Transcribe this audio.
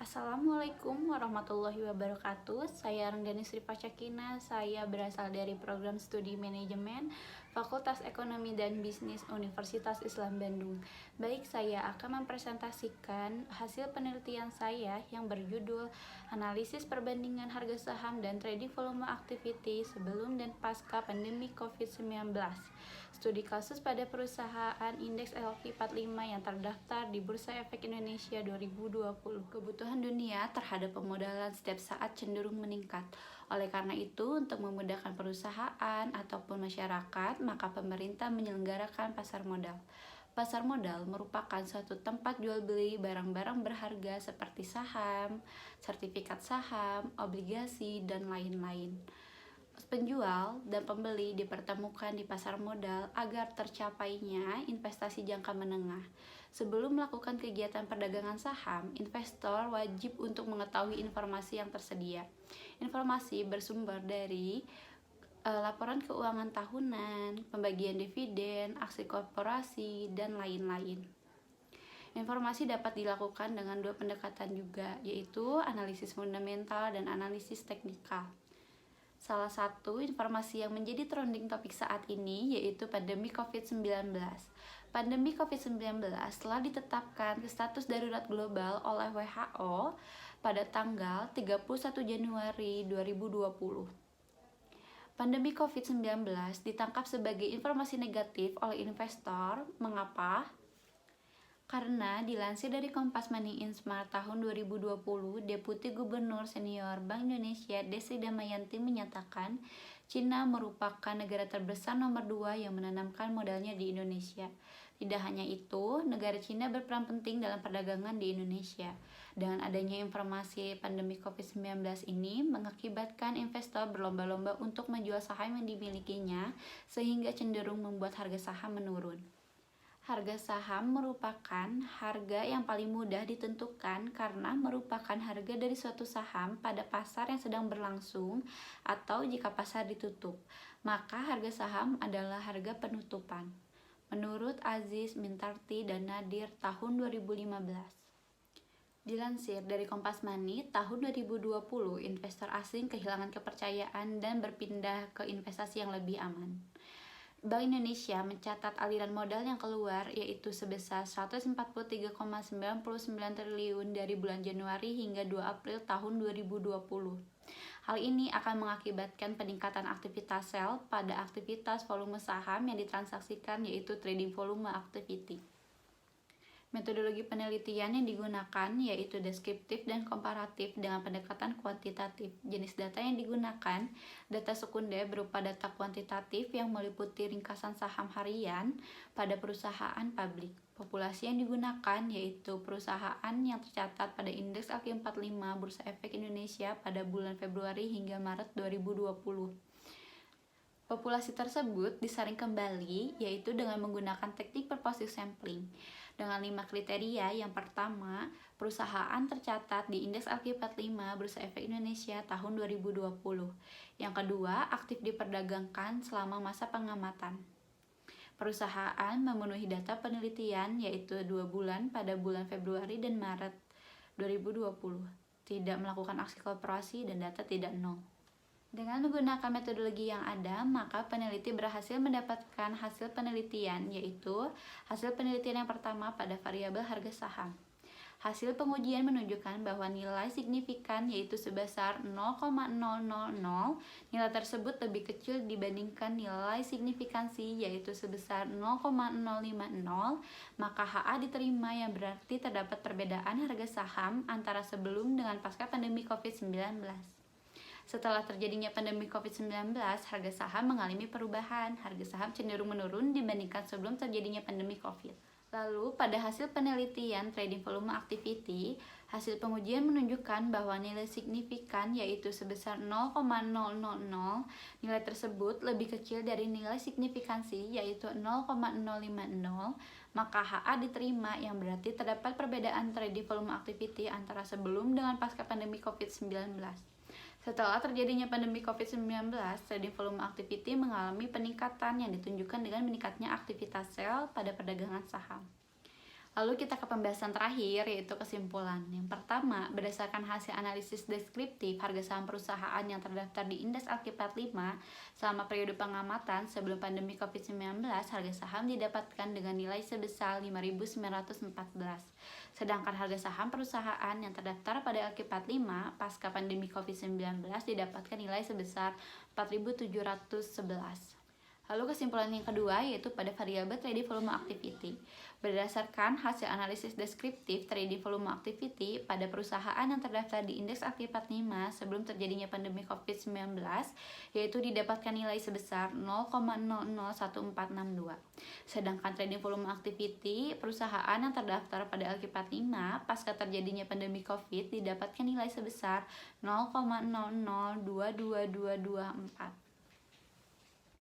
Assalamualaikum warahmatullahi wabarakatuh. Saya Renggani Sri Pacakina. Saya berasal dari program studi manajemen Fakultas Ekonomi dan Bisnis Universitas Islam Bandung. Baik, saya akan mempresentasikan hasil penelitian saya yang berjudul Analisis Perbandingan Harga Saham dan Trading Volume Activity sebelum dan pasca pandemi COVID-19. Studi kasus pada perusahaan indeks S&P 45 yang terdaftar di Bursa Efek Indonesia 2020. Kebutuhan dunia terhadap pemodalan setiap saat cenderung meningkat. Oleh karena itu, untuk memudahkan perusahaan ataupun masyarakat, maka pemerintah menyelenggarakan pasar modal. Pasar modal merupakan suatu tempat jual beli barang-barang berharga seperti saham, sertifikat saham, obligasi, dan lain-lain. Penjual dan pembeli dipertemukan di pasar modal agar tercapainya investasi jangka menengah. Sebelum melakukan kegiatan perdagangan saham, investor wajib untuk mengetahui informasi yang tersedia. Informasi bersumber dari laporan keuangan tahunan, pembagian dividen, aksi korporasi, dan lain-lain. Informasi dapat dilakukan dengan dua pendekatan juga, yaitu analisis fundamental dan analisis teknikal. Salah satu informasi yang menjadi trending topik saat ini yaitu pandemi COVID-19. Pandemi COVID-19 telah ditetapkan ke status darurat global oleh WHO pada tanggal 31 Januari 2020. Pandemi COVID-19 ditangkap sebagai informasi negatif oleh investor. Mengapa? Karena dilansir dari Kompas Money in Smart tahun 2020, Deputi Gubernur Senior Bank Indonesia Desi Damayanti menyatakan Cina merupakan negara terbesar nomor 2 yang menanamkan modalnya di Indonesia. Tidak hanya itu, negara Cina berperan penting dalam perdagangan di Indonesia. Dengan adanya informasi pandemi COVID-19 ini mengakibatkan investor berlomba-lomba untuk menjual saham yang dimilikinya sehingga cenderung membuat harga saham menurun. Harga saham merupakan harga yang paling mudah ditentukan karena merupakan harga dari suatu saham pada pasar yang sedang berlangsung atau jika pasar ditutup, maka harga saham adalah harga penutupan. Menurut Aziz Mintarti dan Nadir tahun 2015. Dilansir dari Kompas Money, tahun 2020 investor asing kehilangan kepercayaan dan berpindah ke investasi yang lebih aman. Bank Indonesia mencatat aliran modal yang keluar yaitu sebesar 143,99 triliun dari bulan Januari hingga 2 April tahun 2020. Hal ini akan mengakibatkan peningkatan aktivitas sell pada aktivitas volume saham yang ditransaksikan yaitu trading volume activity. Metodologi penelitian yang digunakan yaitu deskriptif dan komparatif dengan pendekatan kuantitatif. Jenis data yang digunakan, data sekunder berupa data kuantitatif yang meliputi ringkasan saham harian pada perusahaan publik. Populasi yang digunakan yaitu perusahaan yang tercatat pada indeks S&P 45 Bursa Efek Indonesia pada bulan Februari hingga Maret 2020. Populasi tersebut disaring kembali yaitu dengan menggunakan teknik purposive sampling dengan 5 kriteria. Yang pertama, perusahaan tercatat di indeks S&P 45 Bursa Efek Indonesia tahun 2020. Yang kedua, aktif diperdagangkan selama masa pengamatan. Perusahaan memenuhi data penelitian yaitu 2 bulan pada bulan Februari dan Maret 2020. Tidak melakukan aksi korporasi dan data tidak nol. Dengan menggunakan metodologi yang ada, maka peneliti berhasil mendapatkan hasil penelitian, yaitu hasil penelitian yang pertama pada variabel harga saham. Hasil pengujian menunjukkan bahwa nilai signifikan yaitu sebesar 0,000. Nilai tersebut lebih kecil dibandingkan nilai signifikansi yaitu sebesar 0,050, maka HA diterima yang berarti terdapat perbedaan harga saham antara sebelum dengan pasca pandemi COVID-19. Setelah terjadinya pandemi COVID-19, harga saham mengalami perubahan. Harga saham cenderung menurun dibandingkan sebelum terjadinya pandemi COVID. Lalu, pada hasil penelitian trading volume activity, hasil pengujian menunjukkan bahwa nilai signifikan yaitu sebesar 0,000. Nilai tersebut lebih kecil dari nilai signifikansi yaitu 0,050, maka HA diterima yang berarti terdapat perbedaan trading volume activity antara sebelum dengan pasca pandemi COVID-19. Setelah terjadinya pandemi COVID-19, trading volume activity mengalami peningkatan yang ditunjukkan dengan meningkatnya aktivitas sell pada perdagangan saham. Lalu kita ke pembahasan terakhir, yaitu kesimpulan. Yang pertama, berdasarkan hasil analisis deskriptif harga saham perusahaan yang terdaftar di Indeks Alkipat 5 selama periode pengamatan sebelum pandemi COVID-19, harga saham didapatkan dengan nilai sebesar 5.914. Sedangkan harga saham perusahaan yang terdaftar pada Alkipat 5 pasca pandemi COVID-19 didapatkan nilai sebesar 4.711. Lalu kesimpulan yang kedua yaitu pada variabel trading volume activity. Berdasarkan hasil analisis deskriptif trading volume activity pada perusahaan yang terdaftar di Indeks Alkipat 5 sebelum terjadinya pandemi COVID-19, yaitu didapatkan nilai sebesar 0,001462. Sedangkan trading volume activity perusahaan yang terdaftar pada Alkipat 5 pasca terjadinya pandemi COVID didapatkan nilai sebesar 0,00222224.